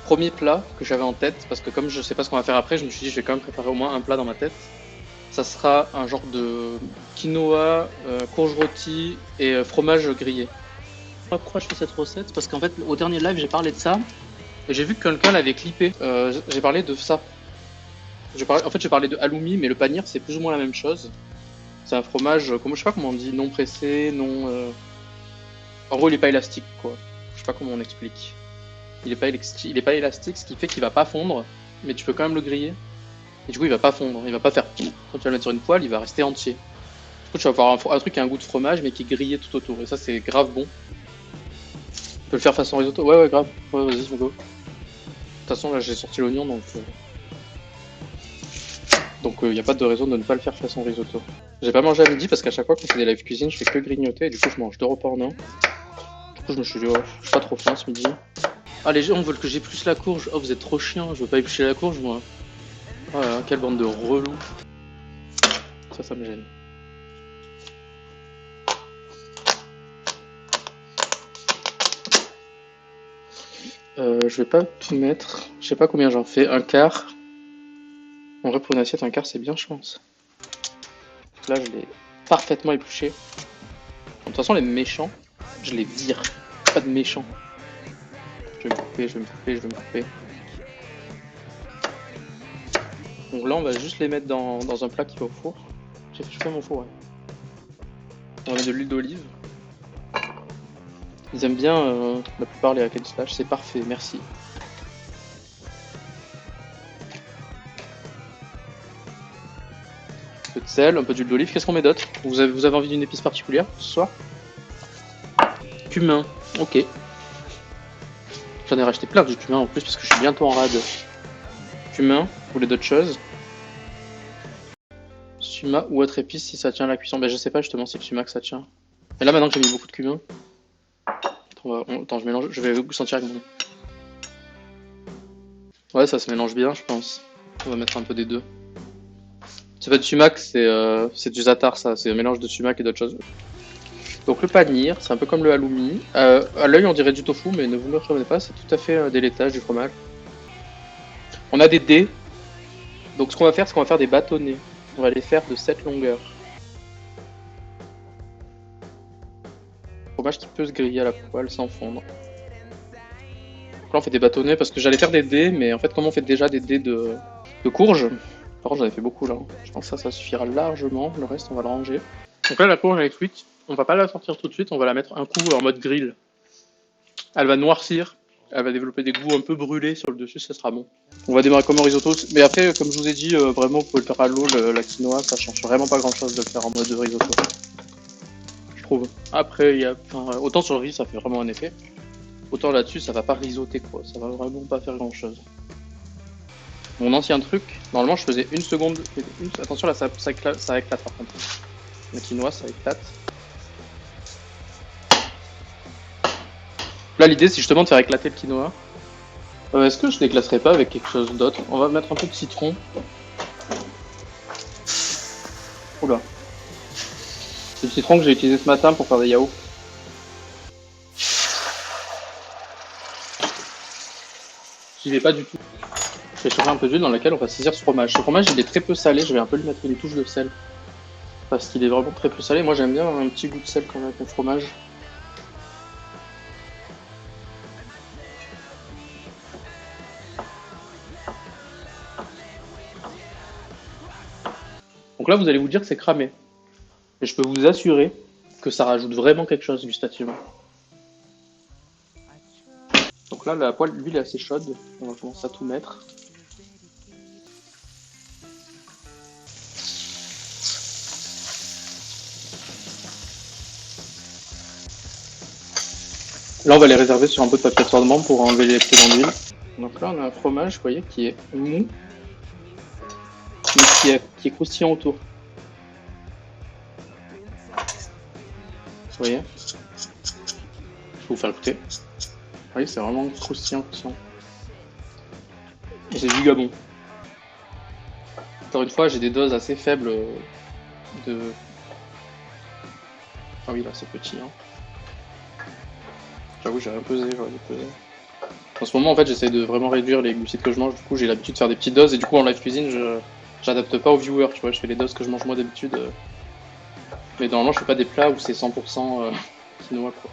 premier plat que j'avais en tête, parce que comme je sais pas ce qu'on va faire après, je me suis dit je vais quand même préparer au moins un plat dans ma tête. Ça sera un genre de quinoa, courge rôtie et fromage grillé. Pourquoi je fais cette recette? Parce qu'en fait, au dernier live, j'ai parlé de ça et j'ai vu que quelqu'un l'avait clippé. J'ai parlé de ça. En fait, j'ai parlé de halloumi, mais le panir, c'est plus ou moins la même chose. C'est un fromage, je sais pas comment on dit, non pressé, non. En gros, il est pas élastique, quoi. Je sais pas comment on explique. Il est pas élastique, ce qui fait qu'il va pas fondre, mais tu peux quand même le griller. Et du coup, il va pas fondre, il va pas faire. Quand tu vas le mettre sur une poêle, il va rester entier. Du coup, tu vas avoir un truc qui a un goût de fromage, mais qui est grillé tout autour. Et ça, c'est grave bon. Tu peux le faire façon risotto. Ouais, ouais, grave. Ouais, vas-y, go. De toute façon, là, j'ai sorti l'oignon, donc y a pas de raison de ne pas le faire façon risotto. J'ai pas mangé à midi parce qu'à chaque fois qu'on fait des live cuisine, je fais que grignoter et du coup, je mange 2 repas en un. Du coup, je me suis dit, oh, je suis pas trop faim ce midi. Ah, les gens veulent que j'épluche la courge. Oh, vous êtes trop chiants, je veux pas éplucher la courge, moi. Oh là là, quelle bande de relous. Ça me gêne. Je vais pas tout mettre. Je sais pas combien j'en fais. Un quart. En vrai, pour une assiette, un quart, c'est bien, je pense. Là, je l'ai parfaitement épluché. De toute façon, les méchants, je les vire. Pas de méchants. Je vais me couper, je vais me couper, je vais me couper. Donc là, on va juste les mettre dans un plat qui va au four. J'ai fait mon four, ouais. On va mettre de l'huile d'olive. Ils aiment bien, la plupart, les hack and slash. C'est parfait, merci. Un peu de sel, un peu d'huile d'olive. Qu'est-ce qu'on met d'autre? Vous avez envie d'une épice particulière ce soir? Cumin, ok. J'en ai racheté plein du cumin en plus parce que je suis bientôt en rade. Cumin, vous voulez d'autres choses? Sumac ou autre épice si ça tient à la cuisson. Ben je sais pas justement si le sumac ça tient. Mais là maintenant que j'ai mis beaucoup de cumin. Attends, je mélange, je vais sentir avec mon. Ouais, ça se mélange bien, je pense. On va mettre un peu des deux. C'est pas du sumac, c'est du za'atar, ça. C'est un mélange de sumac et d'autres choses. Donc le panir, c'est un peu comme le halloumi. À l'œil, on dirait du tofu, mais ne vous me reprenez pas, c'est tout à fait des laitages du fromage. On a des dés. Donc ce qu'on va faire, c'est qu'on va faire des bâtonnets. On va les faire de cette longueur. Fromage qui peut se griller à la poêle sans fondre. Donc là, on fait des bâtonnets parce que j'allais faire des dés, mais en fait, comme on fait déjà des dés de courge, par contre, j'en ai fait beaucoup là. Je pense que ça suffira largement. Le reste, on va le ranger. Donc là, la courge, elle est cuite. On va pas la sortir tout de suite, on va la mettre un coup en mode grill. Elle va noircir, elle va développer des goûts un peu brûlés sur le dessus, ça sera bon. On va démarrer comme un risotto, mais après, comme je vous ai dit, vraiment, vous pouvez le faire à l'eau, la quinoa, ça change vraiment pas grand chose de le faire en mode risotto. Je trouve. Après, autant sur le riz, ça fait vraiment un effet. Autant là-dessus, ça va pas risoter quoi, ça va vraiment pas faire grand chose. Mon ancien truc, normalement je faisais une seconde. Attention là, ça éclate par contre. La quinoa, ça éclate. Là, l'idée c'est justement de faire éclater le quinoa. Est-ce que je l'éclaterai pas avec quelque chose d'autre? On va mettre un peu de citron. Oula. C'est le citron que j'ai utilisé ce matin pour faire des yaourts. J'y vais pas du tout. Je vais chauffer un peu d'huile dans laquelle on va saisir ce fromage. Ce fromage il est très peu salé, je vais un peu lui mettre une touche de sel. Parce qu'il est vraiment très peu salé. Moi j'aime bien un petit goût de sel quand même avec mon fromage. Donc là vous allez vous dire que c'est cramé. Et je peux vous assurer que ça rajoute vraiment quelque chose gustativement. Donc là la poêle, l'huile est assez chaude. On va commencer à tout mettre. Là, on va les réserver sur un peu de papier absorbant pour enlever les excédents d'huile. Donc là, on a un fromage, vous voyez, qui est mou, mais qui est croustillant autour. Vous voyez? Je vais vous faire goûter. Vous voyez, c'est vraiment croustillant, croustillant. Et c'est giga bon. Encore une fois, j'ai des doses assez faibles de... Ah oui, là, c'est petit, hein. J'avoue, j'ai rien pesé, j'aurais dû peser. En ce moment, en fait, j'essaie de vraiment réduire les glucides que je mange. Du coup, j'ai l'habitude de faire des petites doses. Et du coup, en live cuisine, j'adapte pas aux viewers. Tu vois, je fais les doses que je mange moi d'habitude. Mais normalement, je fais pas des plats où c'est 100% quinoa, quoi.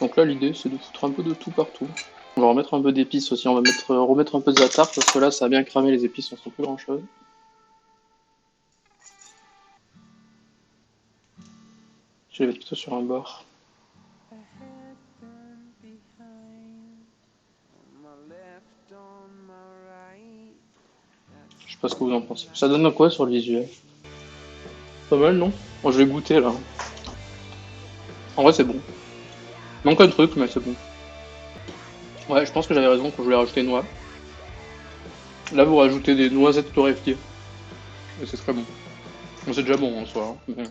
Donc là, l'idée, c'est de foutre un peu de tout partout. On va remettre un peu d'épices aussi. On va remettre un peu de za'atar parce que là, ça a bien cramé les épices. On sent plus grand chose. Je vais les mettre plutôt sur un bord. Je sais pas ce que vous en pensez. Ça donne quoi sur le visuel? Pas mal, non? Moi, je vais goûter là. En vrai, c'est bon. Manque un truc, mais c'est bon. Ouais, je pense que j'avais raison quand je voulais rajouter noix. Là, vous rajoutez des noisettes torréfiées. Et c'est très bon. Bon, c'est déjà bon en soi. Hein.